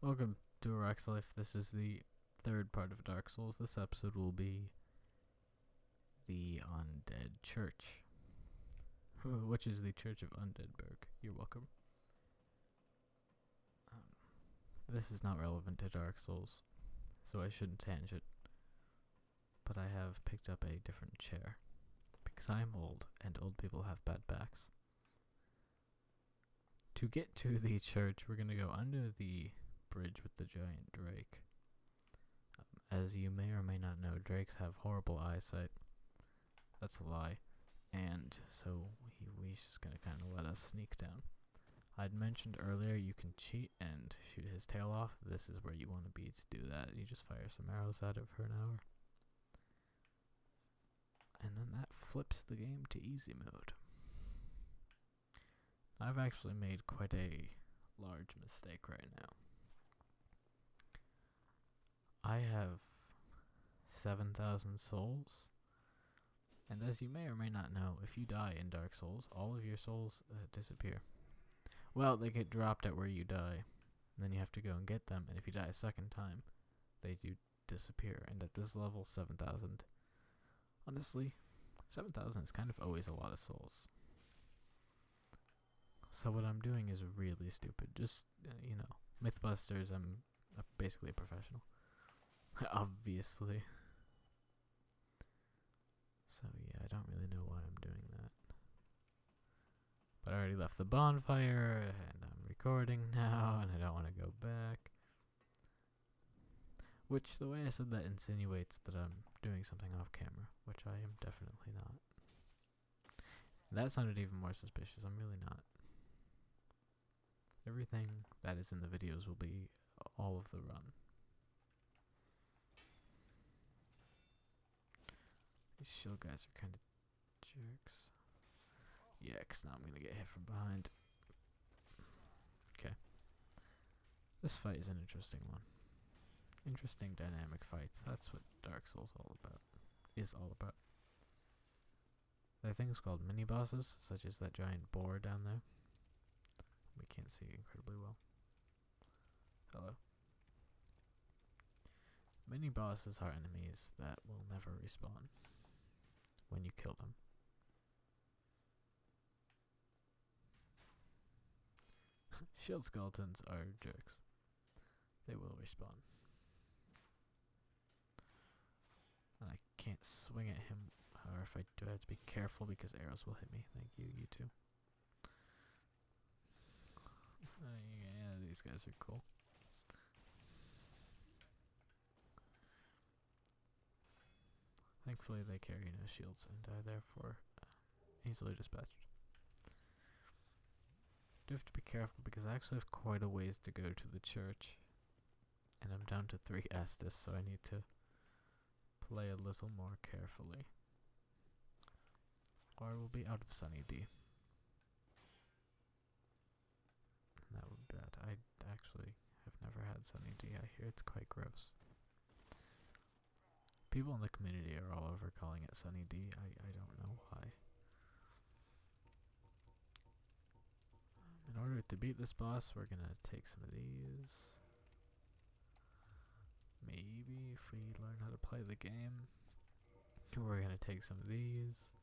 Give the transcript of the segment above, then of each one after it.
Welcome to A Rock's Life. This is the third part of Dark Souls. This episode will be the Undead Church, which is the Church of Undeadburg. You're welcome. This is not relevant to Dark Souls, so I shouldn't tangent. But I have picked up a different chair, because I'm old, and old people have bad backs. To get to the church, we're going to go under the bridge with the giant drake. As you may or may not know, drakes have horrible eyesight. That's a lie. And so he's just going to kind of let us sneak down. I'd mentioned earlier you can cheat and shoot his tail off. This is where you want to be to do that. You just fire some arrows at it for an hour. And then that flips the game to easy mode. I've actually made quite a large mistake right now. I have 7,000 souls, and as you may or may not know, if you die in Dark Souls, all of your souls disappear. Well, they get dropped at where you die, and then you have to go and get them, and if you die a second time, they do disappear, and at this level, 7,000. Honestly, 7,000 is kind of always a lot of souls. So what I'm doing is really stupid. Just, Mythbusters, I'm basically a professional. Obviously. So yeah, I don't really know why I'm doing that. But I already left the bonfire, and I'm recording now, and I don't want to go back. Which, the way I said that insinuates that I'm doing something off camera, which I am definitely not. That sounded even more suspicious. I'm really not. Everything that is in the videos will be all of the run. These shield guys are kind of jerks. Yeah, because now I'm going to get hit from behind. Okay. This fight is an interesting one. Interesting dynamic fights. That's what Dark Souls is all about. There are things called mini-bosses, such as that giant boar down there. We can't see incredibly well. Hello. Mini-bosses are enemies that will never respawn when you kill them. Shield skeletons are jerks. They will respawn. And I can't swing at him, or if I do, I have to be careful because arrows will hit me. Thank you, you too. Yeah, these guys are cool. Thankfully they carry no shields and are therefore easily dispatched. Do have to be careful because I actually have quite a ways to go to the church. And I'm down to 3 Estus, so I need to play a little more carefully. Or I will be out of Sunny D. And that would be bad. I actually have never had Sunny D. I hear it's quite gross. People in the community are all over calling it Sunny D. I don't know why. In order to beat this boss, we're gonna take some of these. Maybe if we learn how to play the game, we're gonna take some of these.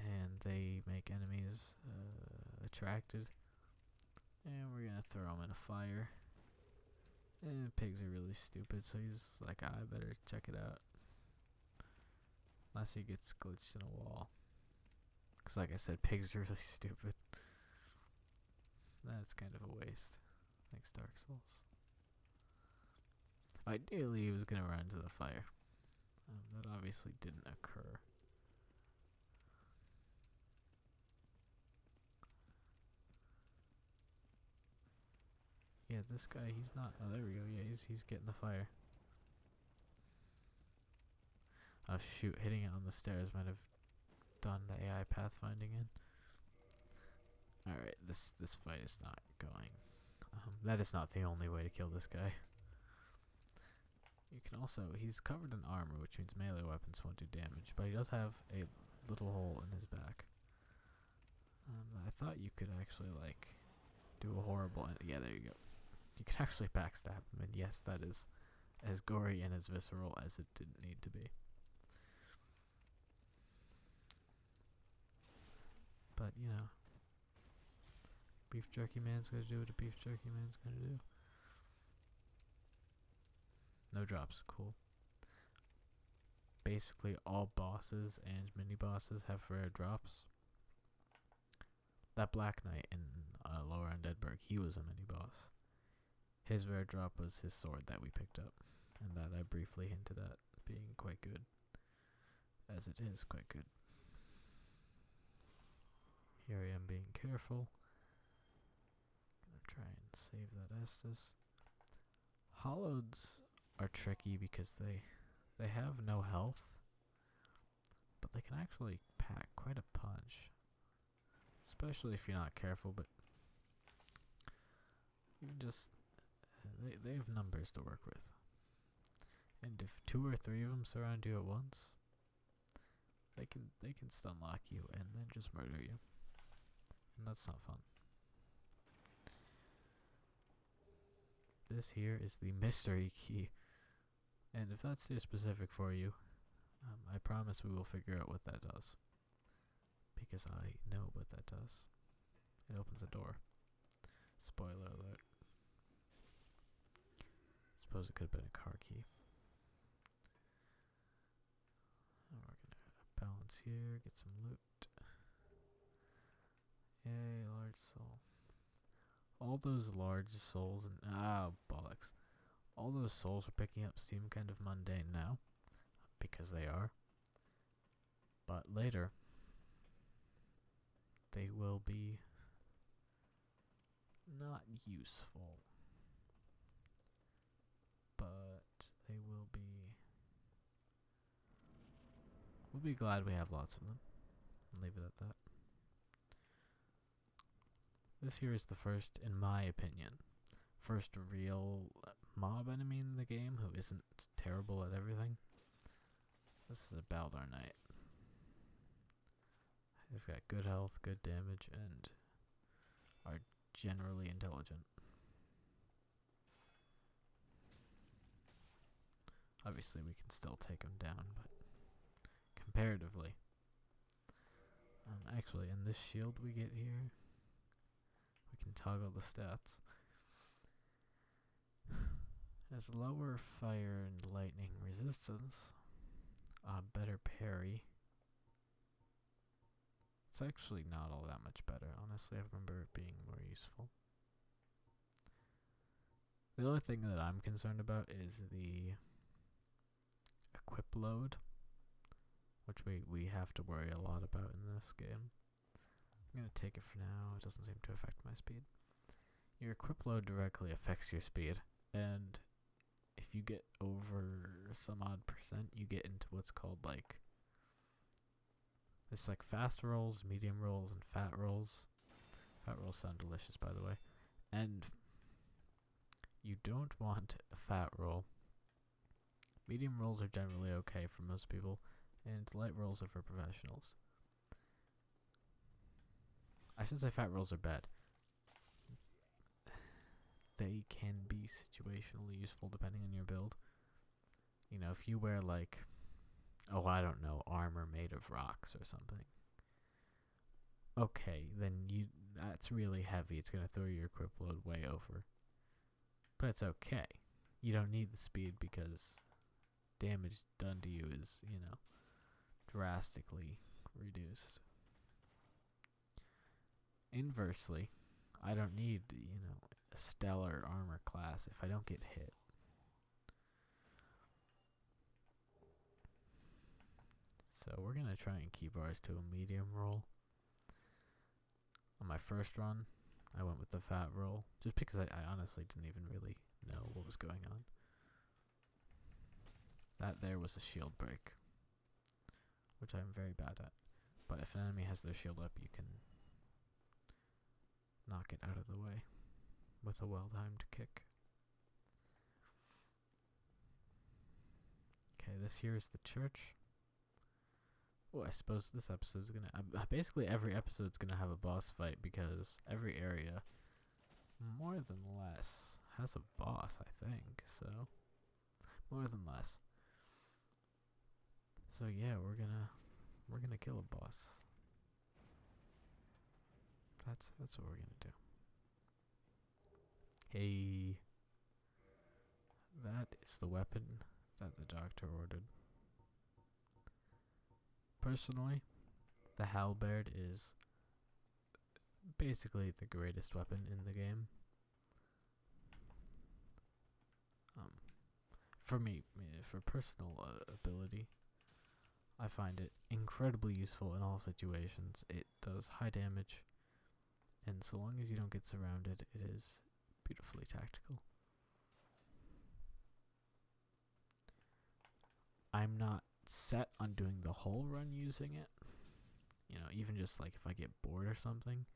And they make enemies attracted. And we're gonna throw him in a fire. And pigs are really stupid, so he's like, I better check it out. Unless he gets glitched in a wall. Because like I said, pigs are really stupid. That's kind of a waste. Thanks, Dark Souls. Ideally, he was gonna run into the fire. That obviously didn't occur. Yeah, this guy, he's not. Oh, there we go. Yeah, he's getting the fire. Oh shoot, hitting it on the stairs might have done the AI pathfinding in. Alright, this fight is not going. That is not the only way to kill this guy. You can also, he's covered in armor, which means melee weapons won't do damage, but he does have a little hole in his back. I thought you could actually, like, do a horrible... Yeah, there you go. You can actually backstab him, and yes, that is as gory and as visceral as it didn't need to be. But, you know, beef jerky man's gonna do what a beef jerky man's gonna do. No drops, cool. Basically, all bosses and mini-bosses have rare drops. That Black Knight in Lower Undeadburg, he was a mini-boss. His rare drop was his sword that we picked up, and that I briefly hinted at being quite good, as it is quite good. Here I am being careful. Gonna try and save that Estus. Holloweds are tricky because they have no health, but they can actually pack quite a punch, especially if you're not careful. But you just they have numbers to work with, and if 2 or 3 of them surround you at once, they can stun lock you and then just murder you, and that's not fun. This here is the mystery key, and if that's too specific for you, I promise we will figure out what that does, because I know what that does. It opens a door. Spoiler alert. Suppose it could have been a car key. And we're gonna balance here, get some loot. Yay, large soul. All those large souls and bollocks. All those souls we're picking up seem kind of mundane now, because they are. But later, they will be not useful, but they will be. We'll be glad we have lots of them. Leave it at that. This here is the first, in my opinion, first real mob enemy in the game who isn't terrible at everything. This is a Baldar Knight. They've got good health, good damage, and are generally intelligent. Obviously we can still take them down, but comparatively. Actually, in this shield we get here, we can toggle the stats. Has lower fire and lightning resistance, better parry. It's actually not all that much better. Honestly, I remember it being more useful. The only thing that I'm concerned about is the equip load, which we have to worry a lot about in this game. I'm going to take it for now. It doesn't seem to affect my speed. Your equip load directly affects your speed, and if you get over some odd %, you get into what's called like, it's like fast rolls, medium rolls, and fat rolls. Fat rolls sound delicious, by the way. And you don't want a fat roll. Medium rolls are generally okay for most people, and light rolls are for professionals. I should say fat rolls are bad. They can be situationally useful depending on your build. You know, if you wear like, oh, I don't know, armor made of rocks or something. Okay, then that's really heavy. It's going to throw your equip load way over. But it's okay. You don't need the speed because damage done to you is, you know, drastically reduced. Inversely, I don't need, you know, a stellar armor class if I don't get hit. So we're going to try and keep ours to a medium roll. On my first run, I went with the fat roll, just because I honestly didn't even really know what was going on. That there was a shield break, which I'm very bad at. But if an enemy has their shield up, you can knock it out of the way with a well-timed kick. Okay, this here is the church. Oh, I suppose this episode's gonna... basically every episode's gonna have a boss fight because every area, more than less, has a boss, I think, so more than less. So yeah, we're gonna kill a boss. That's what we're gonna do. Hey, that is the weapon that the doctor ordered. Personally, the halberd is basically the greatest weapon in the game. For me, for personal ability, I find it incredibly useful in all situations. It does high damage, and so long as you don't get surrounded, it is beautifully tactical. I'm not set on doing the whole run using it. You know, even just like if I get bored or something.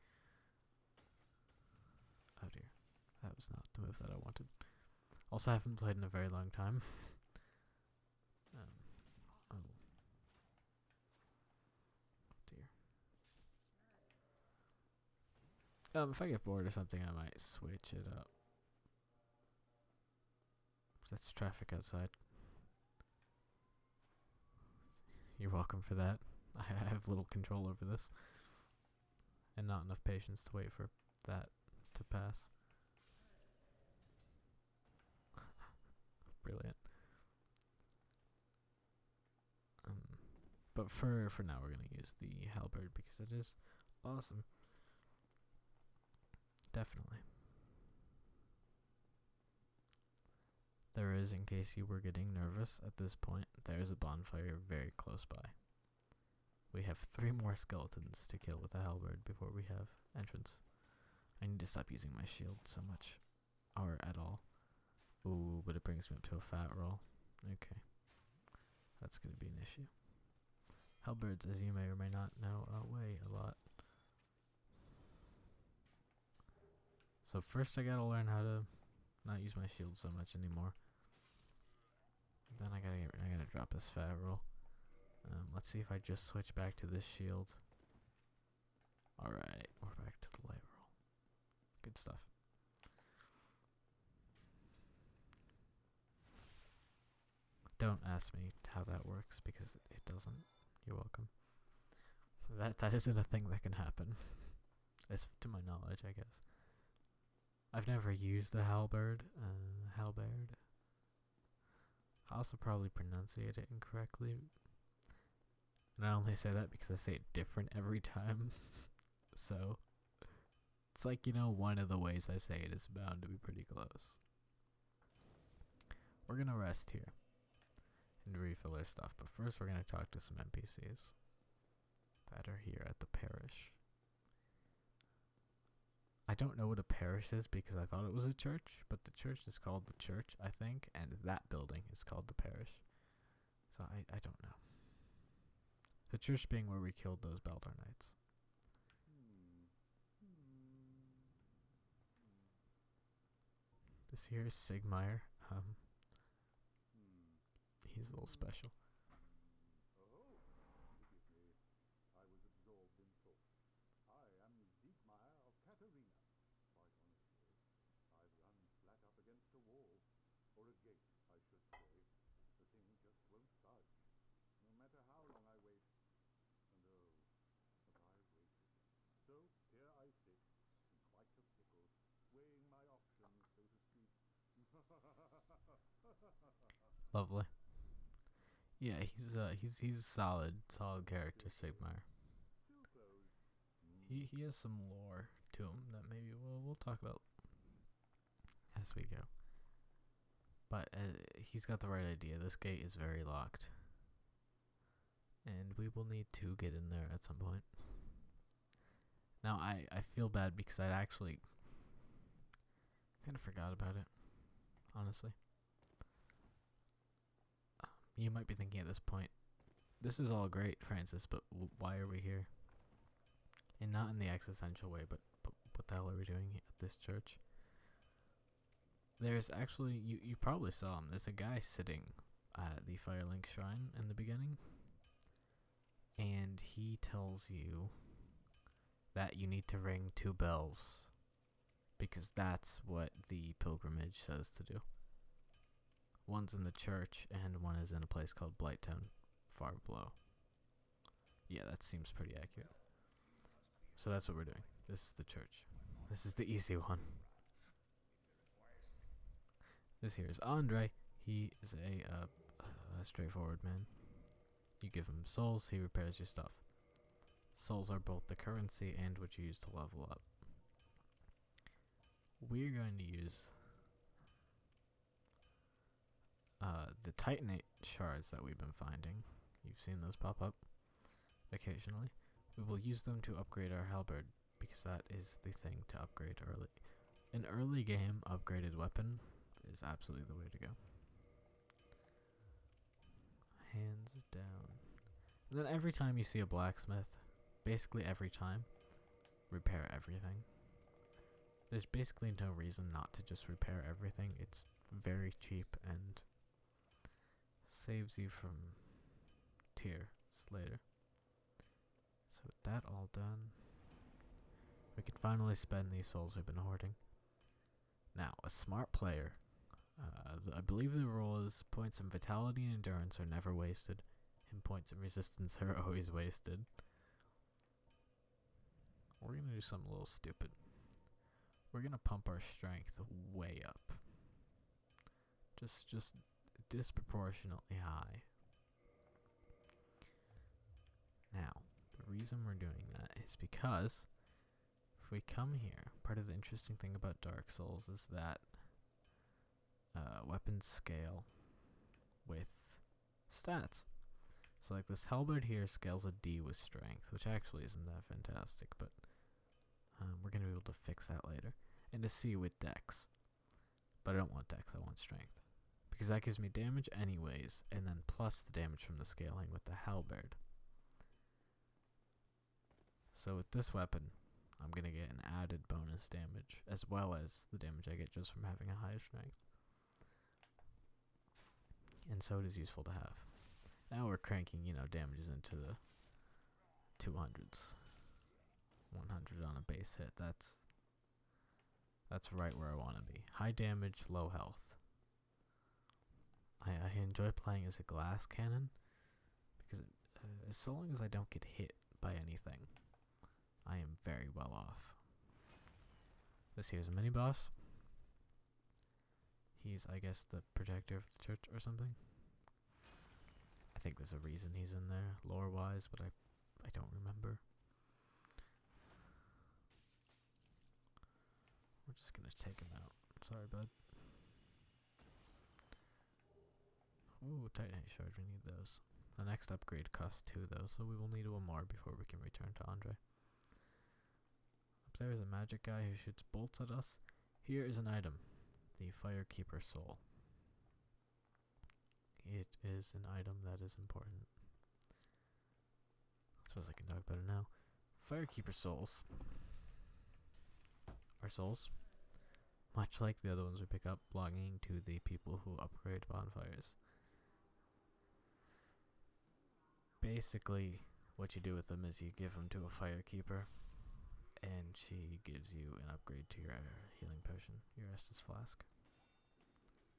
Oh dear, that was not the move that I wanted. Also, I haven't played in a very long time. Oh dear. If I get bored or something, I might switch it up. That's traffic outside. You're welcome for that. I have little control over this. And not enough patience to wait for that to pass. Brilliant. But for now, we're going to use the halberd because it is awesome. Definitely. There is, in case you were getting nervous at this point, there is a bonfire very close by. We have 3 more skeletons to kill with a halberd before we have entrance. I need to stop using my shield so much. Or at all. Ooh, but it brings me up to a fat roll. Okay. That's going to be an issue. Halberds, as you may or may not know, weigh a lot. So first I gotta learn how to not use my shield so much anymore. Then I gotta drop this fat roll. Let's see if I just switch back to this shield. Alright, we're back to the light roll. Good stuff. Don't ask me how that works because it doesn't. You're welcome. That isn't a thing that can happen. As to my knowledge, I guess. I've never used the halberd. Halberd. I also probably pronunciate it incorrectly. And I only say that because I say it different every time. So, it's like, you know, one of the ways I say it is bound to be pretty close. We're gonna rest here and refill our stuff, but first we're gonna talk to some NPCs that are here at the parish. I don't know what a parish is because I thought it was a church, but the church is called the church, I think, and that building is called the parish. So I don't know. The church being where we killed those Baldar Knights. This here is Sigmire. He's a little special. Lovely. Yeah, he's solid character, Sigmar. He has some lore to him that maybe we'll talk about as we go. But he's got the right idea. This gate is very locked, and we will need to get in there at some point. Now I feel bad because I actually kind of forgot about it, honestly. You might be thinking at this point, this is all great, Francis, but why are we here? And not in the existential way, but what the hell are we doing at this church? There's actually, you probably saw him, there's a guy sitting at the Firelink Shrine in the beginning, and he tells you that you need to ring 2 bells because that's what the pilgrimage says to do. One's in the church, and one is in a place called Blighttown, far below. Yeah, that seems pretty accurate. So that's what we're doing. This is the church. This is the easy one. This here is Andre. He is a straightforward man. You give him souls, he repairs your stuff. Souls are both the currency and what you use to level up. We're going to use the Titanate shards that we've been finding. You've seen those pop up occasionally. We will use them to upgrade our halberd, because that is the thing to upgrade early. An early game upgraded weapon is absolutely the way to go. Hands down. And then every time you see a blacksmith, basically every time, repair everything. There's basically no reason not to just repair everything. It's very cheap and saves you from tears later. So with that all done, we can finally spend these souls we've been hoarding. Now, a smart player, I believe the rule is points in vitality and endurance are never wasted, and points in resistance are always wasted. We're gonna do something a little stupid. We're gonna pump our strength way up. Just disproportionately high. Now, the reason we're doing that is because if we come here, part of the interesting thing about Dark Souls is that weapons scale with stats. So like this halberd here scales a D with strength, which actually isn't that fantastic, but we're going to be able to fix that later. And a C with dex. But I don't want dex, I want strength. Because that gives me damage anyways, and then plus the damage from the scaling with the halberd. So with this weapon, I'm going to get an added bonus damage, as well as the damage I get just from having a high strength. And so it is useful to have. Now we're cranking, damages into the 200s. 100 on a base hit. That's right where I want to be. High damage, low health. I enjoy playing as a glass cannon, because so long as I don't get hit by anything, I am very well off. This here's a mini boss. He's, I guess, the protector of the church or something. I think there's a reason he's in there, lore-wise, but I don't remember. We're just gonna take him out. Sorry, bud. Ooh, Titanate shard, we need those. The next upgrade costs 2 though, so we will need 1 more before we can return to Andre. Up there is a magic guy who shoots bolts at us. Here is an item. The Firekeeper Soul. It is an item that is important. I suppose I can talk about it now. Firekeeper Souls are souls, much like the other ones we pick up, belonging to the people who upgrade bonfires. Basically, what you do with them is you give them to a Firekeeper, and she gives you an upgrade to your healing potion, your Estus Flask.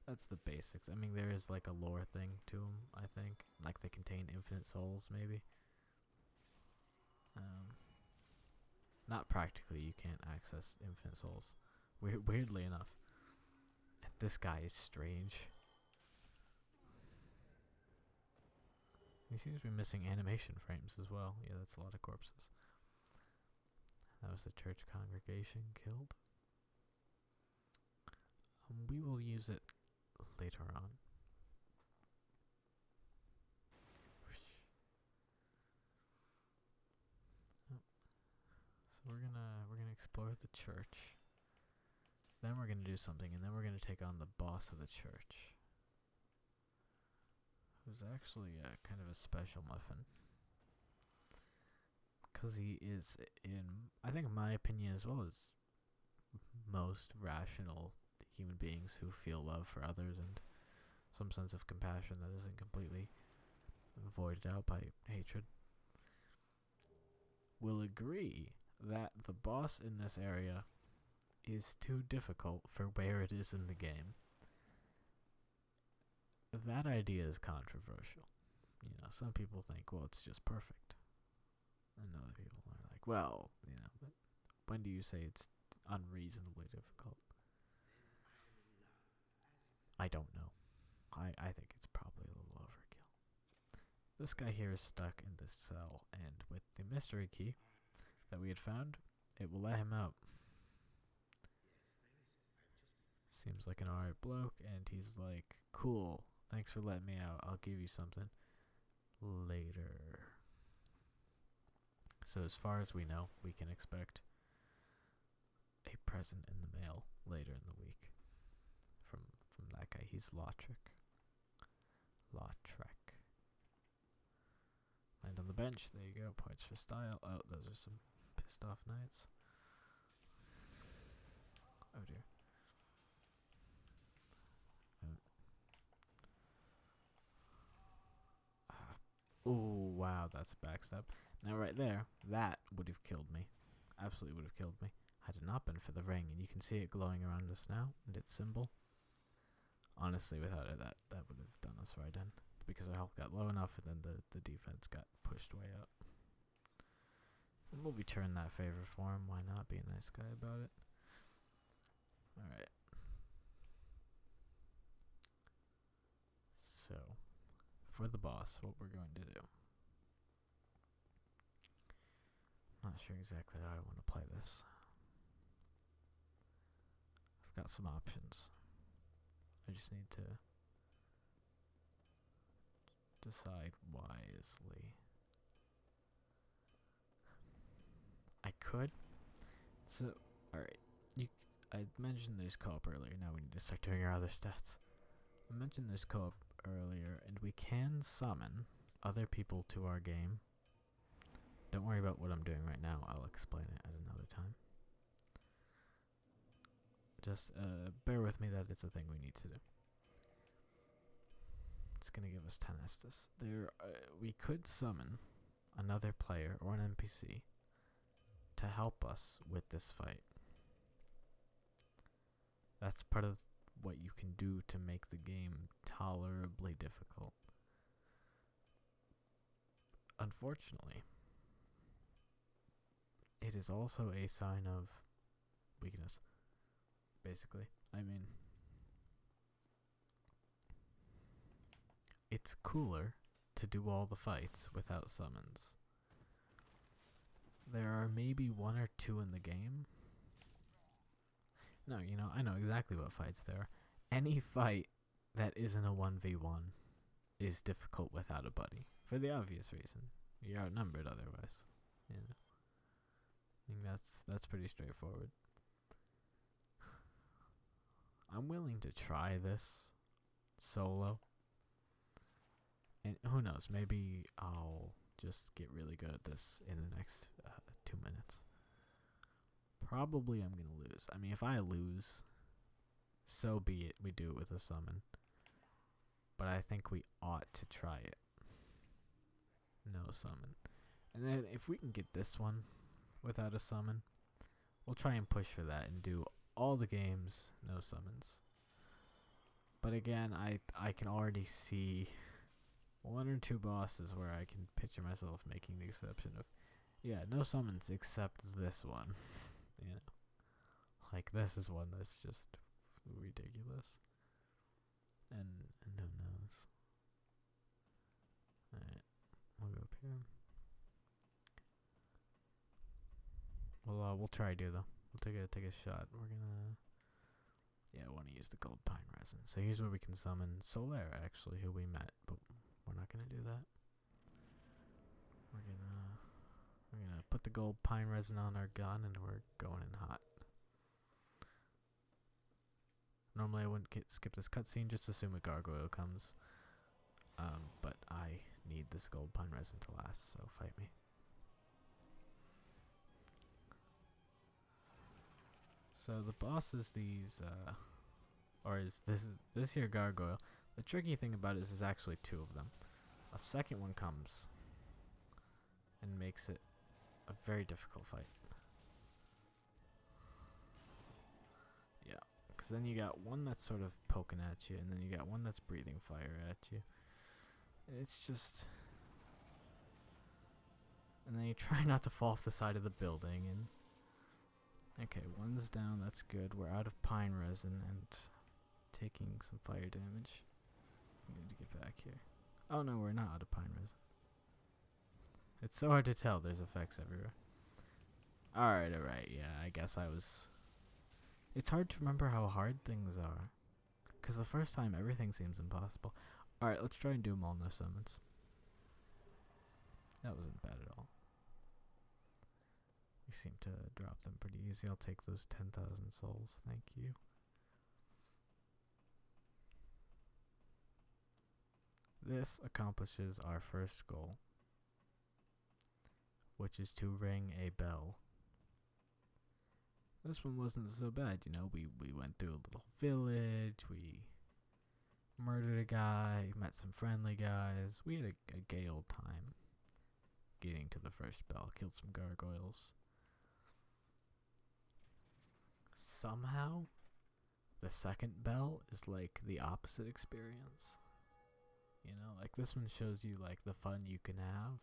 That's the basics. I mean, there is like a lore thing to them, I think. Like they contain infinite souls, maybe. Not practically, you can't access infinite souls. Weirdly enough. And this guy is strange. He seems to be missing animation frames as well. Yeah, that's a lot of corpses. That was the church congregation killed. We will use it later on. So we're gonna explore the church. Then we're gonna do something, and then we're gonna take on the boss of the church, who's actually kind of a special muffin. Because he is, I think in my opinion, as well as most rational human beings who feel love for others and some sense of compassion that isn't completely voided out by hatred, will agree that the boss in this area is too difficult for where it is in the game. That idea is controversial. You know, some people think, well, it's just perfect. And other people are like, well, you know, but when do you say it's unreasonably difficult? I don't know. I think it's probably a little overkill. This guy here is stuck in this cell, and with the mystery key that we had found, it will let him out. Seems like an alright bloke, and he's like, cool, thanks for letting me out, I'll give you something later. So as far as we know, we can expect a present in the mail later in the week from that guy. He's Lautrec. And on the bench, there you go, points for style. Oh, those are some pissed off knights. Oh dear. Oh, wow, that's a backstab. Now right there, that would have killed me. Absolutely would have killed me. Had it not been for the ring, and you can see it glowing around us now, and its symbol. Honestly, without it, that would have done us right in. Because our health got low enough, and then the defense got pushed way up. And we'll return that favor for him. Why not? Be a nice guy about it. Alright. So, for the boss, what we're going to do. Not sure exactly how I want to play this. I've got some options. I just need to decide wisely. I could. So, alright. I mentioned there's co-op earlier. Now we need to start doing our other stats. I mentioned there's co-op earlier, and we can summon other people to our game. Don't worry about what I'm doing right now. I'll explain it at another time. Just bear with me that it's a thing we need to do. It's going to give us 10 Estus. We could summon another player or an NPC to help us with this fight. That's part of what you can do to make the game tolerably difficult. Unfortunately, it is also a sign of weakness, basically. I mean, it's cooler to do all the fights without summons. There are maybe one or two in the game. No, you know, I know exactly what fights there are. Any fight that isn't a 1v1 is difficult without a buddy. For the obvious reason. You're outnumbered otherwise. You know. I think that's pretty straightforward. I'm willing to try this solo. And who knows, maybe I'll just get really good at this in the next 2 minutes. Probably I'm going to lose. I mean, if I lose, so be it. We do it with a summon. But I think we ought to try it. No summon. And then if we can get this one without a summon, we'll try and push for that and do all the games, no summons. But again, I can already see one or two bosses where I can picture myself making the exception of, yeah, no summons except this one. You know, like this is one that's just ridiculous. And who knows? Alright, we'll go up here. We'll try to though. We'll take a shot. We're gonna, yeah, I want to use the gold pine resin. So here's where we can summon Solaire, actually, who we met, but we're not gonna do that. We're gonna put the gold pine resin on our gun, and we're going in hot. Normally I wouldn't skip this cutscene, just assume a gargoyle comes. But I need this gold pine resin to last, so fight me. So the boss is these, is this here gargoyle. The tricky thing about it is there's actually two of them. A second one comes and makes it a very difficult fight. Because then you got one that's sort of poking at you, and then you got one that's breathing fire at you. It's just... And then you try not to fall off the side of the building, and... Okay, one's down, that's good. We're out of pine resin and taking some fire damage. We need to get back here. Oh no, we're not out of pine resin. It's so hard to tell, there's effects everywhere. Alright, yeah, I guess I was... It's hard to remember how hard things are. Because the first time, everything seems impossible. Alright, let's try and do them all, no summons. That wasn't bad at all. We seem to drop them pretty easy. I'll take those 10,000 souls, thank you. This accomplishes our first goal, which is to ring a bell. This one wasn't so bad, you know. We went through a little village, we murdered a guy, met some friendly guys. We had a gay old time getting to the first bell, killed some gargoyles. Somehow, the second bell is like the opposite experience. You know, like this one shows you like the fun you can have,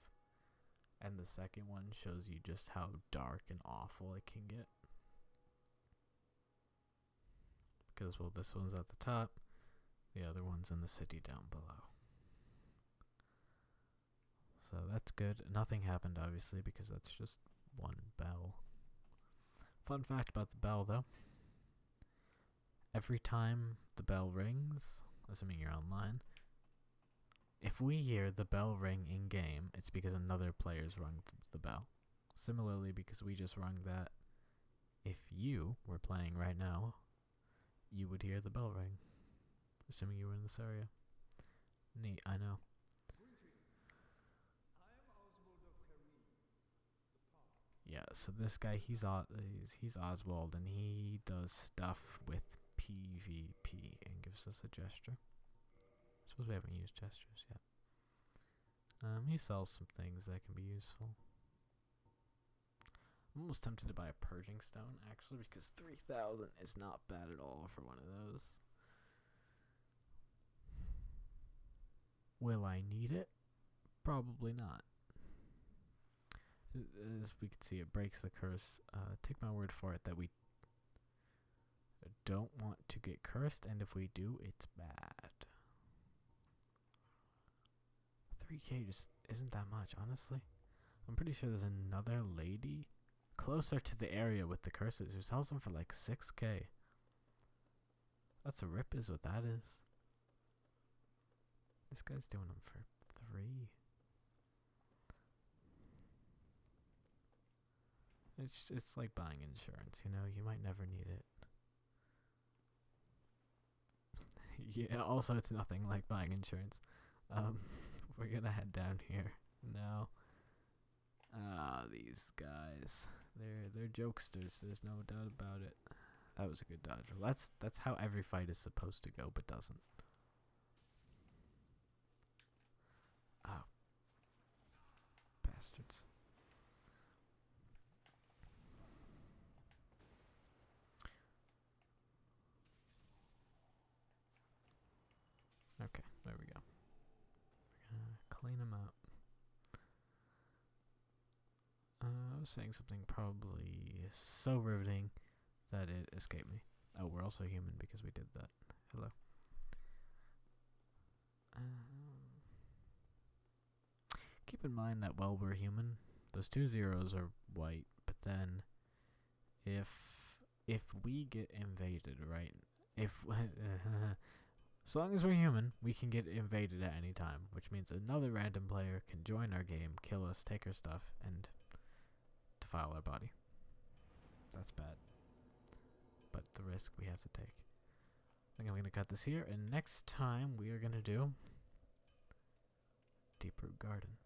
and the second one shows you just how dark and awful it can get. Because, well, this one's at the top, the other one's in the city down below. So that's good. Nothing happened, obviously, because that's just one bell. Fun fact about the bell, though. Every time the bell rings, assuming you're online, if we hear the bell ring in-game, it's because another player's rung the bell. Similarly, because we just rung that, if you were playing right now, you would hear the bell ring, assuming you were in this area. Neat, I know. Yeah, so this guy, he's Oswald, and he does stuff with PvP and gives us a gesture. I suppose we haven't used gestures yet. He sells some things that can be useful. I'm almost tempted to buy a purging stone, actually, because 3,000 is not bad at all for one of those. Will I need it? Probably not. As we can see, it breaks the curse. Take my word for it that we don't want to get cursed, and if we do, it's bad. 3k just isn't that much, honestly. I'm pretty sure there's another lady closer to the area with the curses who sells them for like 6k. That's a rip is what that is. This guy's doing them for 3. It's like buying insurance, you know, you might never need it. Yeah, also it's nothing like buying insurance. We're gonna head down here now. These guys. They're jokesters, there's no doubt about it. That was a good dodge. That's how every fight is supposed to go, but doesn't. Oh. Bastards. Okay, there we go. We're gonna clean them up. I was saying something probably so riveting that it escaped me. Oh, we're also human because we did that. Hello. Keep in mind that while we're human, those 2 zeros are white, but then if we get invaded, right? As long as we're human, we can get invaded at any time, which means another random player can join our game, kill us, take our stuff, and defile our body. That's bad. But the risk we have to take. I think I'm going to cut this here, and next time we are going to do Deep Root Garden.